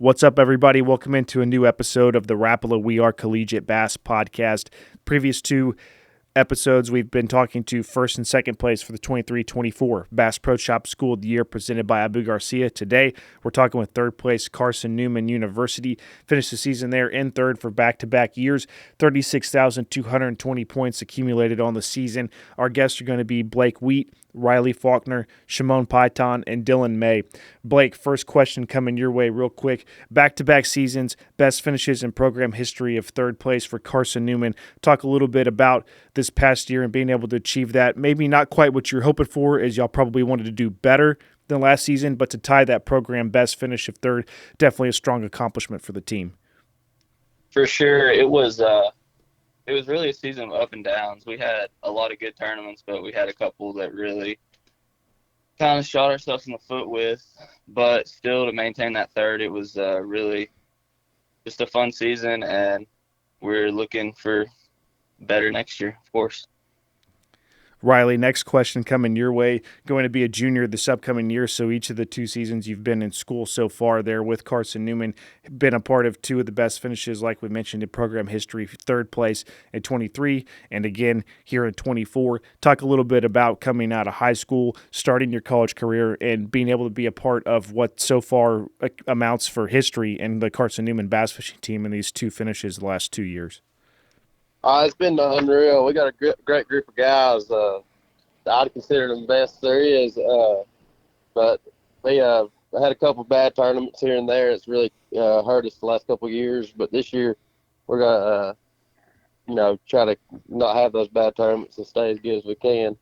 What's up, everybody? Welcome into a new episode of the Rapala We Are Collegiate Bass podcast. Previous two episodes, we've been talking to first and second place for the 23-24 Bass Pro Shop School of the Year presented by Abu Garcia. Today, we're talking with third place Carson-Newman University. Finished the season there in third for back-to-back years. 36,220 points accumulated on the season. Our guests are going to be Blake Wheat, Riley Faulkner, Szymon Piton, and Dylan May. Blake, first question coming your way real quick. Back-to-back seasons, best finishes in program history of third place for Carson-Newman. Talk a little bit about this past year and being able to achieve that. Maybe not quite what you're hoping for, as y'all probably wanted to do better than last season, but to tie that program best finish of third, definitely a strong accomplishment for the team. For sure. It was really a season of up and downs. We had a lot of good tournaments, but we had a couple that really kind of shot ourselves in the foot with. But still, to maintain that third, it was really just a fun season, and we're looking for better next year, of course. Riley, next question coming your way. Going to be a junior this upcoming year, so each of the two seasons you've been in school so far there with Carson-Newman, been a part of two of the best finishes, like we mentioned, in program history, third place at 23, and again here at 24. Talk a little bit about coming out of high school, starting your college career, and being able to be a part of what so far amounts for history in the Carson-Newman bass fishing team in these two finishes the last 2 years. It's been unreal. We got a great group of guys. I'd consider them the best there is. But we had a couple bad tournaments here and there. It's really hurt us the last couple of years. But this year, we're gonna, try to not have those bad tournaments and stay as good as we can.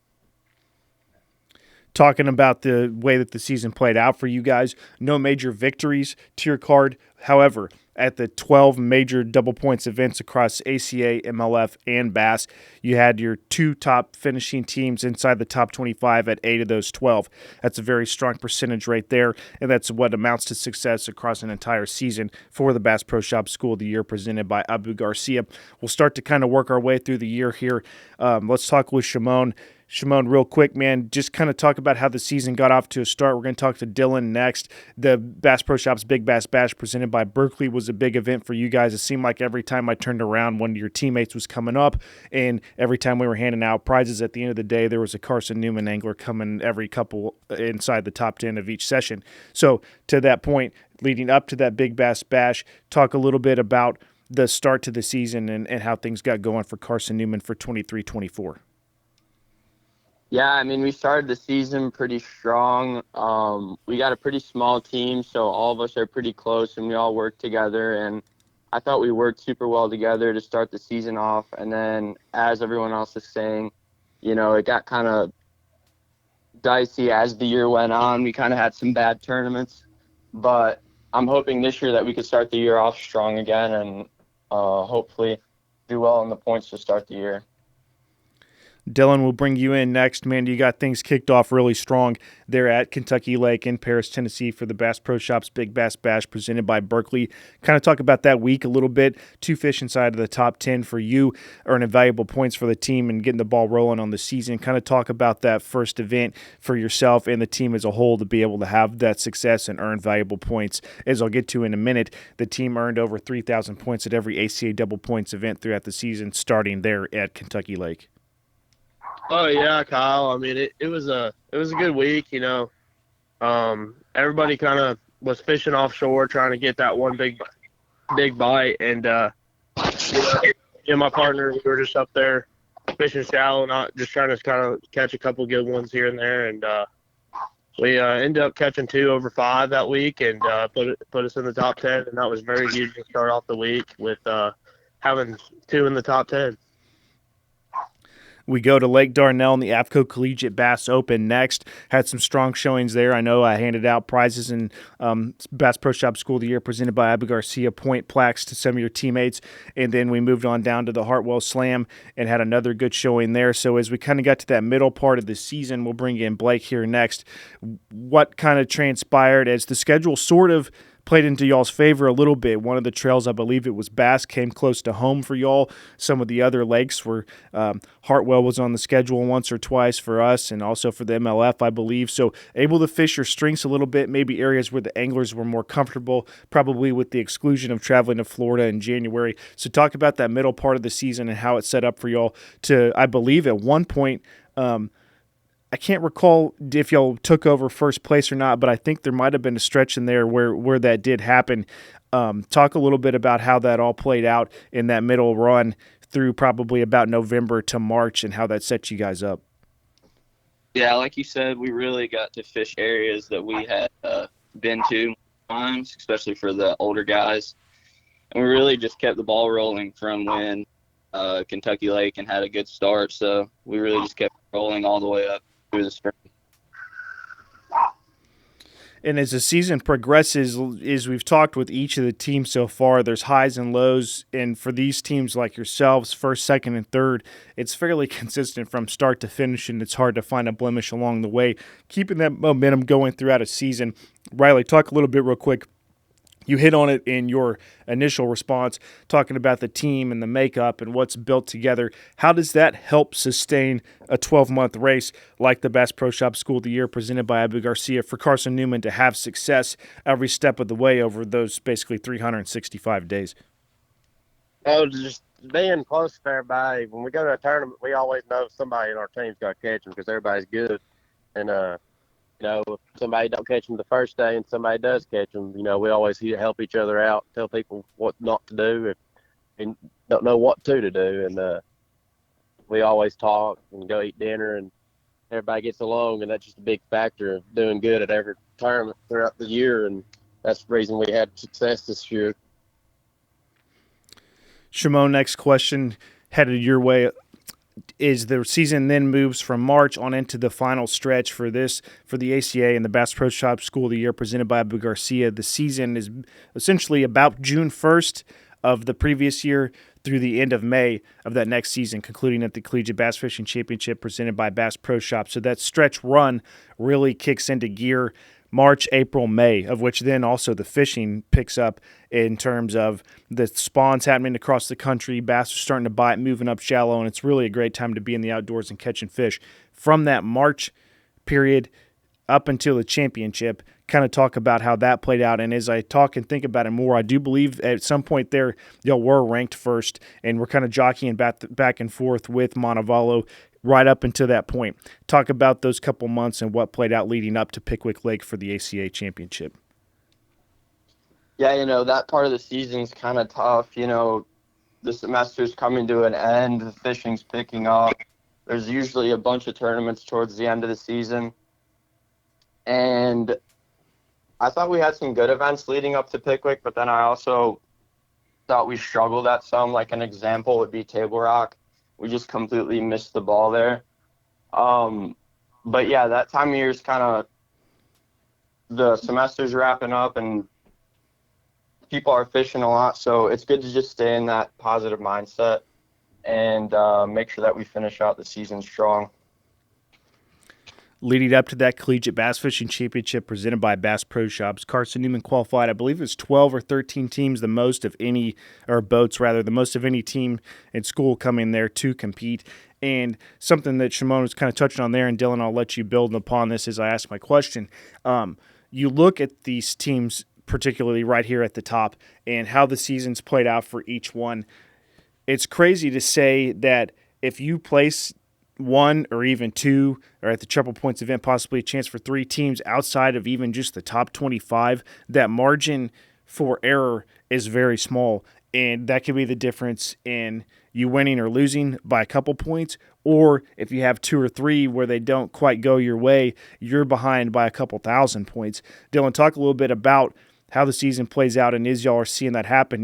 Talking about the way that the season played out for you guys, no major victories to your card. However, at the 12 major double points events across ACA, MLF, and Bass, you had your two top finishing teams inside the top 25 at 8 of those 12. That's a very strong percentage right there, and that's what amounts to success across an entire season for the Bass Pro Shop School of the Year presented by Abu Garcia. We'll start to kind of work our way through the year here. Let's talk with Szymon. Szymon, real quick, man, just kind of talk about how the season got off to a start. We're going to talk to Dylan next. The Bass Pro Shop's Big Bass Bash presented by Berkeley was a big event for you guys. It seemed like every time I turned around, one of your teammates was coming up, and every time we were handing out prizes at the end of the day, there was a Carson-Newman angler coming every couple inside the top 10 of each session. So to that point, leading up to that Big Bass Bash, talk a little bit about the start to the season and how things got going for Carson-Newman for 23-24. Yeah, I mean, we started the season pretty strong. We got a pretty small team, so all of us are pretty close, and we all work together. And I thought we worked super well together to start the season off. And then, as everyone else is saying, it got kind of dicey as the year went on. We kind of had some bad tournaments. But I'm hoping this year that we could start the year off strong again and hopefully do well in the points to start the year. Dylan, we'll bring you in next. Man, you got things kicked off really strong there at Kentucky Lake in Paris, Tennessee for the Bass Pro Shop's Big Bass Bash presented by Berkeley. Kind of talk about that week a little bit. 2 fish inside of the top 10 for you, earning valuable points for the team and getting the ball rolling on the season. Kind of talk about that first event for yourself and the team as a whole to be able to have that success and earn valuable points. As I'll get to in a minute, the team earned over 3,000 points at every ACA double points event throughout the season, starting there at Kentucky Lake. Oh yeah, Kyle. I mean, it was a good week. Everybody kind of was fishing offshore, trying to get that one big bite, and me and my partner, we were just up there fishing shallow, not just trying to kind of catch a couple good ones here and there, and we ended up catching 2 over 5 that week, and put us in the top 10, and that was very huge to start off the week with having 2 in the top 10. We go to Lake Darnell in the AFCO Collegiate Bass Open next. Had some strong showings there. I know I handed out prizes in Bass Pro Shop School of the Year presented by Abu Garcia, point plaques to some of your teammates. And then we moved on down to the Hartwell Slam and had another good showing there. So as we kind of got to that middle part of the season, we'll bring in Blake here next. What kind of transpired as the schedule sort of played into y'all's favor a little bit. One of the trails, I believe it was Bass, came close to home for y'all. Some of the other lakes were Hartwell was on the schedule once or twice for us, and also for the MLF, I believe. So able to fish your strengths a little bit, maybe areas where the anglers were more comfortable, probably with the exclusion of traveling to Florida in January. So talk about that middle part of the season and how it set up for y'all to, I believe, at one point. I can't recall if y'all took over first place or not, but I think there might have been a stretch in there where that did happen. Talk a little bit about how that all played out in that middle run through probably about November to March and how that set you guys up. Yeah, like you said, we really got to fish areas that we had been to times, especially for the older guys. And we really just kept the ball rolling from when Kentucky Lake and had a good start. So we really just kept rolling all the way up through the spring. And as the season progresses, as we've talked with each of the teams so far, there's highs and lows. And for these teams like yourselves, first, second, and third, it's fairly consistent from start to finish, and it's hard to find a blemish along the way. Keeping that momentum going throughout a season. Riley, talk a little bit real quick. You hit on it in your initial response, talking about the team and the makeup and what's built together. How does that help sustain a 12-month race like the Bass Pro Shop School of the Year presented by Abu Garcia for Carson-Newman to have success every step of the way over those basically 365 days? Oh, just being close to everybody. When we go to a tournament, we always know somebody in our team's got to catch them because everybody's good. And, if somebody don't catch them the first day and somebody does catch them, we always help each other out, tell people what not to do if they don't know what to do. And we always talk and go eat dinner, and everybody gets along, and that's just a big factor of doing good at every tournament throughout the year, and that's the reason we had success this year. Szymon, next question headed your way. Is the season then moves from March on into the final stretch for the ACA and the Bass Pro Shop School of the Year presented by Abu Garcia. The season is essentially about June 1st of the previous year through the end of May of that next season, concluding at the Collegiate Bass Fishing Championship presented by Bass Pro Shop. So that stretch run really kicks into gear March, April, May, of which then also the fishing picks up in terms of the spawns happening across the country. Bass are starting to bite, moving up shallow, and it's really a great time to be in the outdoors and catching fish. From that March period up until the championship, kind of talk about how that played out. And as I talk and think about it more, I do believe at some point there y'all were ranked first, and we're kind of jockeying back and forth with Montevallo right up until that point. Talk about those couple months and what played out leading up to Pickwick Lake for the ACA championship. Yeah, that part of the season's kind of tough. The semester's coming to an end. The fishing's picking up. There's usually a bunch of tournaments towards the end of the season. And I thought we had some good events leading up to Pickwick, but then I also thought we struggled at some. Like an example would be Table Rock. We just completely missed the ball there. But yeah, that time of year is kind of the semester's wrapping up and people are fishing a lot. So it's good to just stay in that positive mindset and make sure that we finish out the season strong. Leading up to that Collegiate Bass Fishing Championship presented by Bass Pro Shops, Carson-Newman qualified, I believe it was 12 or 13 teams, the most of any team in school coming there to compete. And something that Szymon was kind of touching on there, and Dylan, I'll let you build upon this as I ask my question. You look at these teams, particularly right here at the top, and how the season's played out for each one. It's crazy to say that if you place one or even two, or at the Triple Points event, possibly a chance for three teams outside of even just the top 25, that margin for error is very small. And that could be the difference in you winning or losing by a couple points, or if you have two or three where they don't quite go your way, you're behind by a couple thousand points. Dylan, talk a little bit about how the season plays out, and as y'all are seeing that happen,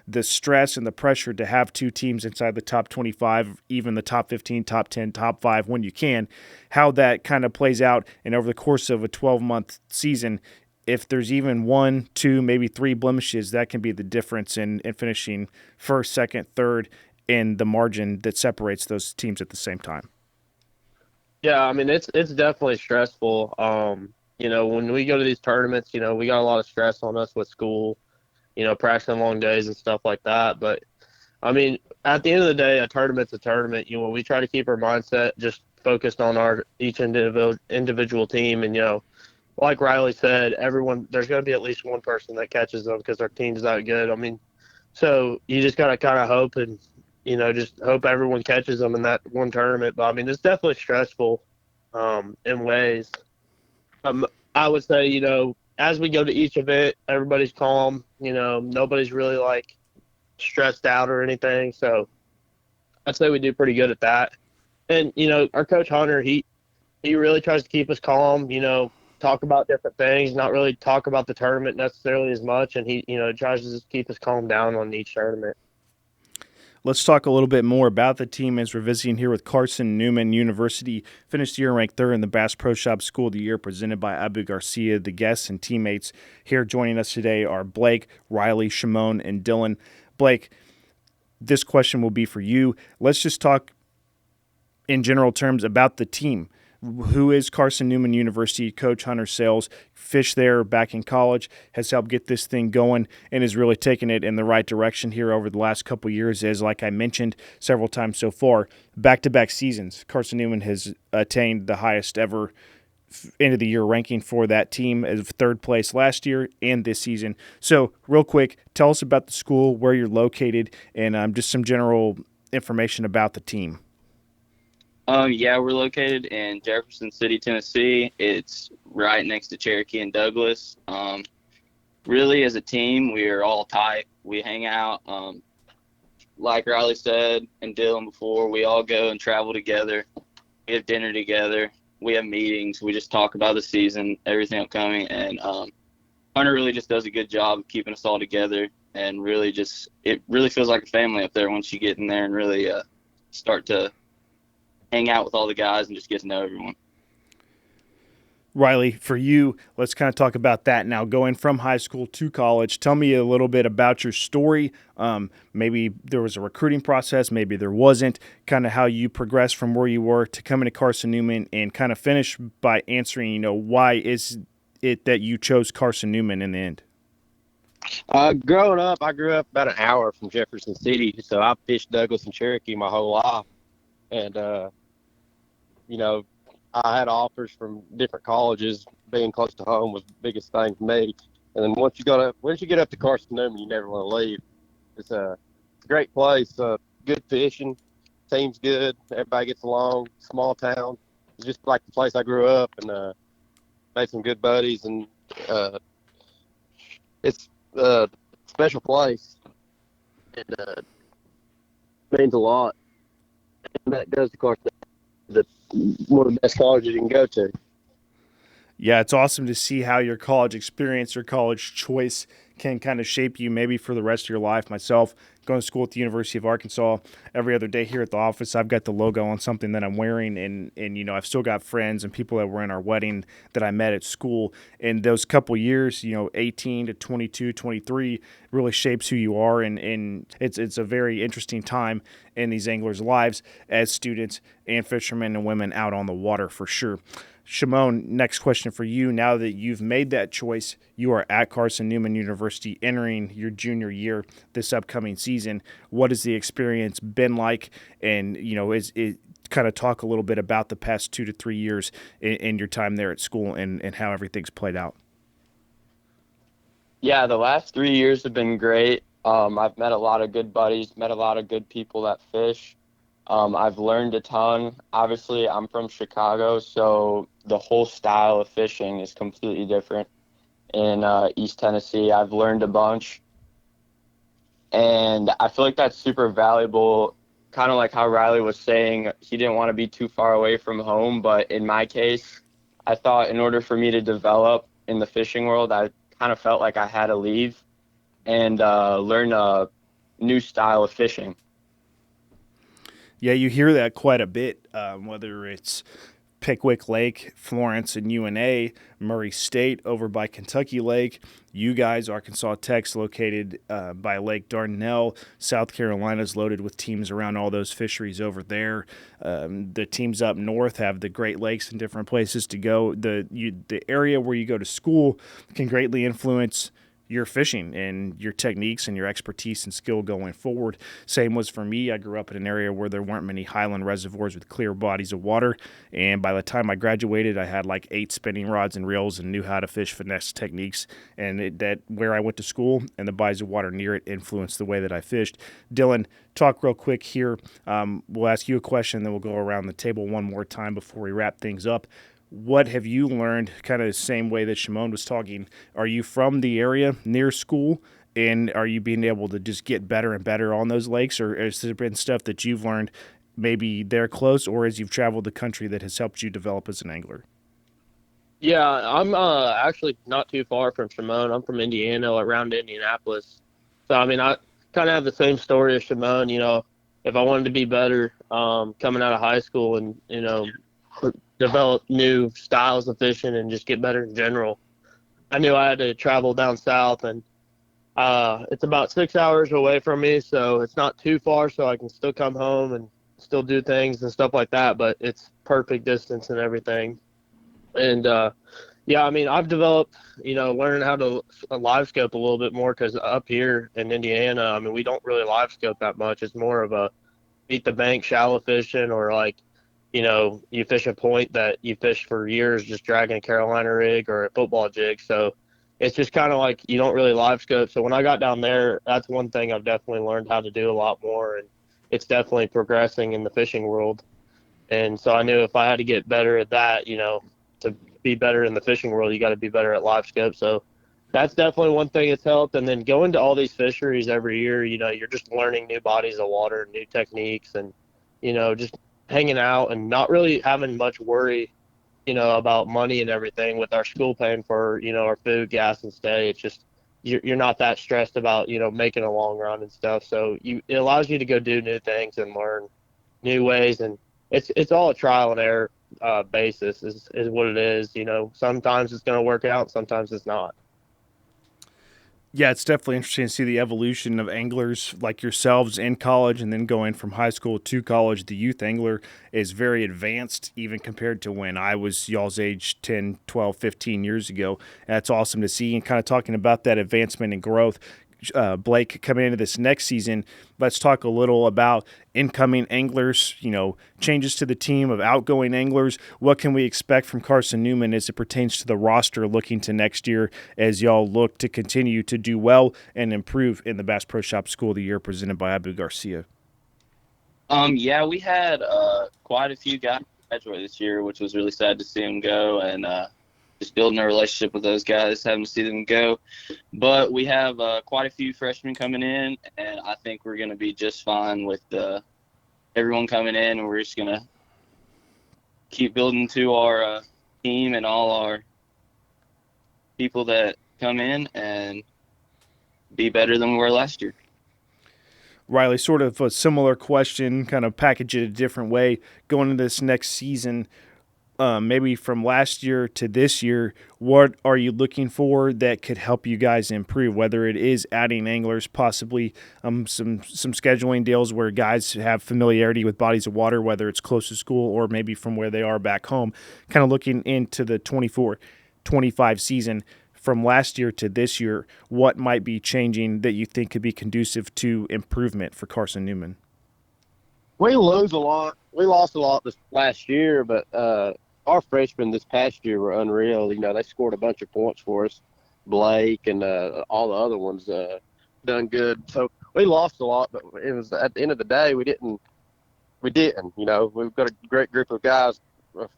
the stress and the pressure to have two teams inside the top 25, even the top 15, top 10, top 5 when you can, how that kind of plays out, and over the course of a 12-month season, if there's even one, two, maybe three blemishes, that can be the difference in finishing first, second, third, and the margin that separates those teams at the same time. Yeah, I mean, it's definitely stressful. when we go to these tournaments, we got a lot of stress on us with school, practicing long days and stuff like that. But I mean, at the end of the day, a tournament's a tournament. We try to keep our mindset just focused on our each individual team, and like Riley said, there's going to be at least one person that catches them because our team's that good. I mean, so you just got to kind of hope and just hope everyone catches them in that one tournament. But I mean, it's definitely stressful in ways. I would say, as we go to each event, everybody's calm. Nobody's really like stressed out or anything. So I'd say we do pretty good at that. And our coach Hunter, he really tries to keep us calm. Talk about different things, not really talk about the tournament necessarily as much. And he, tries to just keep us calm down on each tournament. Let's talk a little bit more about the team as we're visiting here with Carson-Newman University. Finished the year ranked third in the Bass Pro Shop School of the Year presented by Abu Garcia. The guests and teammates here joining us today are Blake, Riley, Szymon, and Dylan. Blake, this question will be for you. Let's just talk in general terms about the team. Who is Carson-Newman University? Coach Hunter Sales, fished there back in college, has helped get this thing going and has really taken it in the right direction here over the last couple of years. As like I mentioned several times so far, back-to-back seasons, Carson-Newman has attained the highest ever end of the year ranking for that team as third place last year and this season. So real quick, tell us about the school, where you're located, and just some general information about the team. Yeah, we're located in Jefferson City, Tennessee. It's right next to Cherokee and Douglas. Really, as a team, we are all tight. We hang out. Like Riley said and Dylan before, we all go and travel together. We have dinner together. We have meetings. We just talk about the season, everything upcoming. And Hunter really just does a good job of keeping us all together. And really it really feels like a family up there once you get in there and really start to hang out with all the guys and just get to know everyone. Riley, for you, let's kind of talk about that now. Going from high school to college, tell me a little bit about your story. Maybe there was a recruiting process, maybe there wasn't, kind of how you progressed from where you were to coming to Carson-Newman, and kind of finish by answering, why is it that you chose Carson-Newman in the end? Growing up, I grew up about an hour from Jefferson City, so I fished Douglas and Cherokee my whole life. And, I had offers from different colleges. Being close to home was the biggest thing for me. And then once you get up to Carson-Newman, you never want to leave. It's a great place, good fishing, team's good, everybody gets along, small town. It's just like the place I grew up, and made some good buddies, and it's a special place. It means a lot. And that goes to Carson, one of the best colleges you can go to. Yeah, it's awesome to see how your college experience or college choice can kind of shape you maybe for the rest of your life. Myself, going to school at the University of Arkansas, every other day here at the office, I've got the logo on something that I'm wearing, and I've still got friends and people that were in our wedding that I met at school. And those couple years, 18 to 22, 23, really shapes who you are, and it's a very interesting time in these anglers' lives as students and fishermen and women out on the water for sure. Szymon, next question for you. Now that you've made that choice, you are at Carson-Newman University entering your junior year this upcoming season. What has the experience been like? And, is it kind of talk a little bit about the past 2 to 3 years in your time there at school and how everything's played out? Yeah, the last 3 years have been great. I've met a lot of good buddies, met a lot of good people that fish. I've learned a ton. Obviously, I'm from Chicago, so the whole style of fishing is completely different in East Tennessee. I've learned a bunch, and I feel like that's super valuable, kind of like how Riley was saying. He didn't want to be too far away from home, but in my case, I thought in order for me to develop in the fishing world, I kind of felt like I had to leave and learn a new style of fishing. Yeah, you hear that quite a bit, whether it's Pickwick Lake, Florence and UNA, Murray State over by Kentucky Lake, you guys, Arkansas Tech's located by Lake Dardanelle, South Carolina's loaded with teams around all those fisheries over there. The teams up north have the Great Lakes and different places to go. The area where you go to school can greatly influence your fishing and your techniques and your expertise and skill going forward. Same was for me. I grew up in an area where there weren't many highland reservoirs with clear bodies of water, and by the time I graduated, I had like 8 spinning rods and reels and knew how to fish finesse techniques, and that where I went to school and the bodies of water near it influenced the way that I fished. Dylan, talk real quick here. We'll ask you a question, then we'll go around the table one more time before we wrap things up. What have you learned, kind of the same way that Szymon was talking? Are you from the area near school, and are you being able to just get better and better on those lakes, or has there been stuff that you've learned maybe they're close, or as you've traveled the country that has helped you develop as an angler? Yeah, I'm actually not too far from Szymon. I'm from Indiana, around Indianapolis. So, I mean, I kind of have the same story as Szymon. You know, if I wanted to be better coming out of high school and, you know, develop new styles of fishing and just get better in general, I knew I had to travel down south, and it's about 6 hours away from me, so it's not too far, so I can still come home and still do things and stuff like that, but it's perfect distance and everything. And yeah, I mean, I've developed, you know, learning how to live scope a little bit more, because up here in Indiana, I mean, we don't really live scope that much. It's more of a beat the bank shallow fishing, or like, you know, you fish a point that you fished for years just dragging a Carolina rig or a football jig. So it's just kind of like you don't really live scope. So when I got down there, that's one thing I've definitely learned how to do a lot more, and it's definitely progressing in the fishing world. And so I knew if I had to get better at that, you know, to be better in the fishing world, you got to be better at live scope. So that's definitely one thing that's helped. And then going to all these fisheries every year, you know, you're just learning new bodies of water, new techniques, and, you know, just hanging out and not really having much worry, you know, about money and everything with our school paying for, you know, our food, gas, and stay. It's just, you're not that stressed about, you know, making a long run and stuff. So it allows you to go do new things and learn new ways. And it's all a trial and error basis is what it is. You know, sometimes it's going to work out, sometimes it's not. Yeah, it's definitely interesting to see the evolution of anglers like yourselves in college, and then going from high school to college. The youth angler is very advanced even compared to when I was y'all's age 10, 12, 15 years ago. That's awesome to see, and kind of talking about that advancement and growth. Blake, coming into this next season, let's talk a little about incoming anglers, you know, changes to the team of outgoing anglers. What can we expect from Carson-Newman as it pertains to the roster looking to next year, as y'all look to continue to do well and improve in the Bass Pro Shop School of the Year presented by Abu Garcia? Yeah, we had quite a few guys graduate this year, which was really sad to see them go, and just building a relationship with those guys, having to see them go. But we have quite a few freshmen coming in, and I think we're going to be just fine with everyone coming in, and we're just going to keep building to our team and all our people that come in and be better than we were last year. Riley, sort of a similar question, kind of package it a different way. Going into this next season, maybe from last year to this year, what are you looking for that could help you guys improve? Whether it is adding anglers, possibly some scheduling deals where guys have familiarity with bodies of water, whether it's close to school or maybe from where they are back home. Kind of looking into the 24-25 season from last year to this year, what might be changing that you think could be conducive to improvement for Carson-Newman? We lose a lot. We lost a lot this last year, but our freshmen this past year were unreal. You know, they scored a bunch of points for us. Blake and all the other ones done good. So we lost a lot, but it was at the end of the day, we didn't. You know, we've got a great group of guys.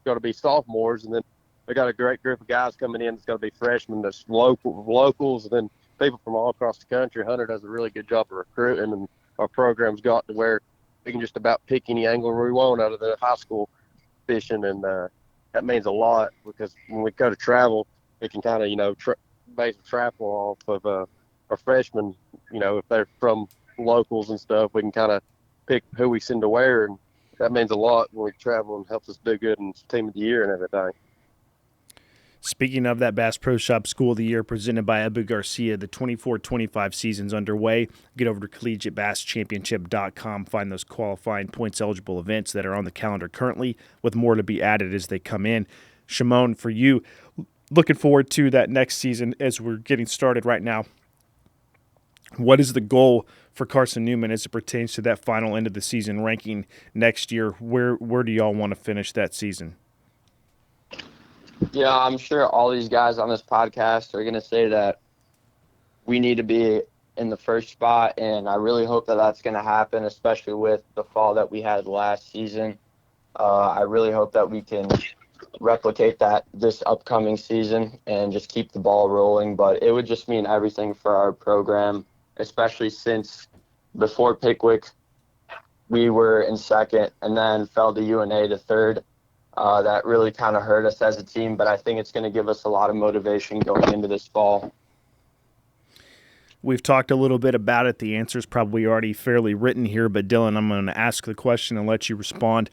Got to be sophomores, and then we got a great group of guys coming in. That's got to be freshmen. That's locals, and then people from all across the country. Hunter does a really good job of recruiting, and our program's got to where we can just about pick any angler we want out of the high school fishing, and that means a lot, because when we go to travel, we can kind of, you know, base a travel off of our freshmen. You know, if they're from locals and stuff, we can kind of pick who we send to where, and that means a lot when we travel and helps us do good in Team of the Year and everything. Speaking of that Bass Pro Shop School of the Year presented by Abu Garcia, the 24-25 season's underway. Get over to collegiatebasschampionship.com. Find those qualifying points-eligible events that are on the calendar currently, with more to be added as they come in. Szymon, for you, looking forward to that next season as we're getting started right now. What is the goal for Carson-Newman as it pertains to that final end of the season ranking next year? Where do y'all want to finish that season? Yeah, I'm sure all these guys on this podcast are going to say that we need to be in the first spot, and I really hope that that's going to happen, especially with the fall that we had last season. I really hope that we can replicate that this upcoming season and just keep the ball rolling, but it would just mean everything for our program, especially since before Pickwick we were in second and then fell to UNA to third. That really kind of hurt us as a team, but I think it's going to give us a lot of motivation going into this fall. We've talked a little bit about it. The answer's probably already fairly written here, but Dylan, I'm going to ask the question and let you respond.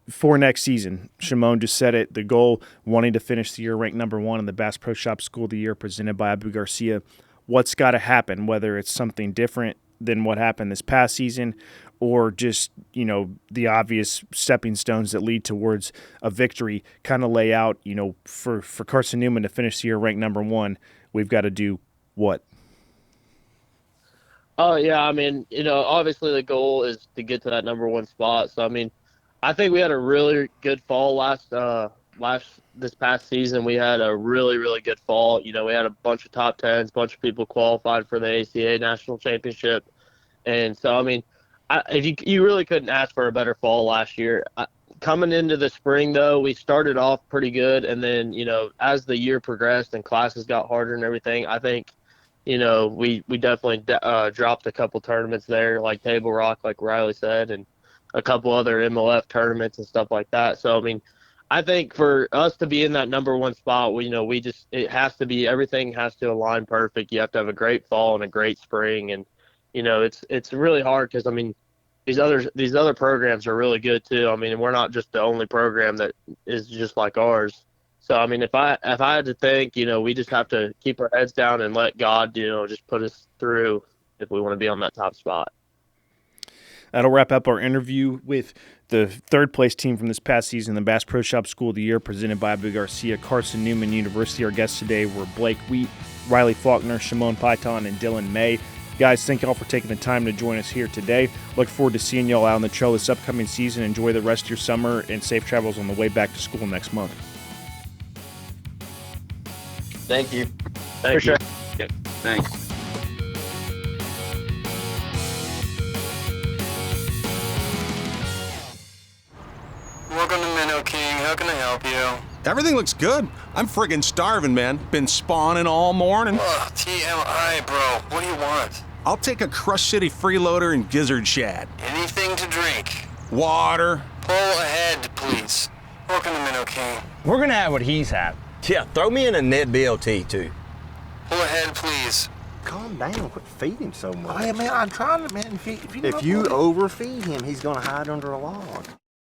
For next season, Szymon just said it, the goal, wanting to finish the year ranked number 1 in the Bass Pro Shop School of the Year presented by Abu Garcia. What's got to happen, whether it's something different than what happened this past season or just, the obvious stepping stones that lead towards a victory, kind of lay out, for Carson-Newman to finish the year ranked number 1, we've got to do what? Oh, yeah, obviously the goal is to get to that number 1 spot. So, I think we had a really good fall this past season. We had a really, really good fall. We had a bunch of top 10s, a bunch of people qualified for the ACA National Championship. And so, if you really couldn't ask for a better fall last year. Coming into the spring, though, we started off pretty good. And then, as the year progressed and classes got harder and everything, I think, we definitely dropped a couple tournaments there, like Table Rock, like Riley said, and a couple other MLF tournaments and stuff like that. So, I think for us to be in that number 1 spot, it has to be, everything has to align perfect. You have to have a great fall and a great spring. And, it's really hard because, these other programs are really good too. We're not just the only program that is just like ours. So, if I had to think, we just have to keep our heads down and let God, just put us through if we want to be on that top spot. That'll wrap up our interview with the third-place team from this past season, the Bass Pro Shop School of the Year, presented by Abu Garcia, Carson-Newman University. Our guests today were Blake Wheat, Riley Faulkner, Szymon Piton, and Dylan May. Guys, thank y'all for taking the time to join us here today. Look forward to seeing y'all out on the trail this upcoming season. Enjoy the rest of your summer and safe travels on the way back to school next month. Thank you. For sure. Yep. Thanks. Welcome to Minnow King. How can I help you? Everything looks good. I'm friggin' starving, man. Been spawning all morning. Ugh, TMI, bro. What do you want? I'll take a Crush City freeloader and gizzard shad. Anything to drink. Water. Pull ahead, please. Welcome to Minnow King. We're gonna have what he's had. Yeah, throw me in a net BLT, too. Pull ahead, please. Calm down. Quit feeding him so much. Hey, man, I'm trying to, man. If you If you overfeed him, he's gonna hide under a log.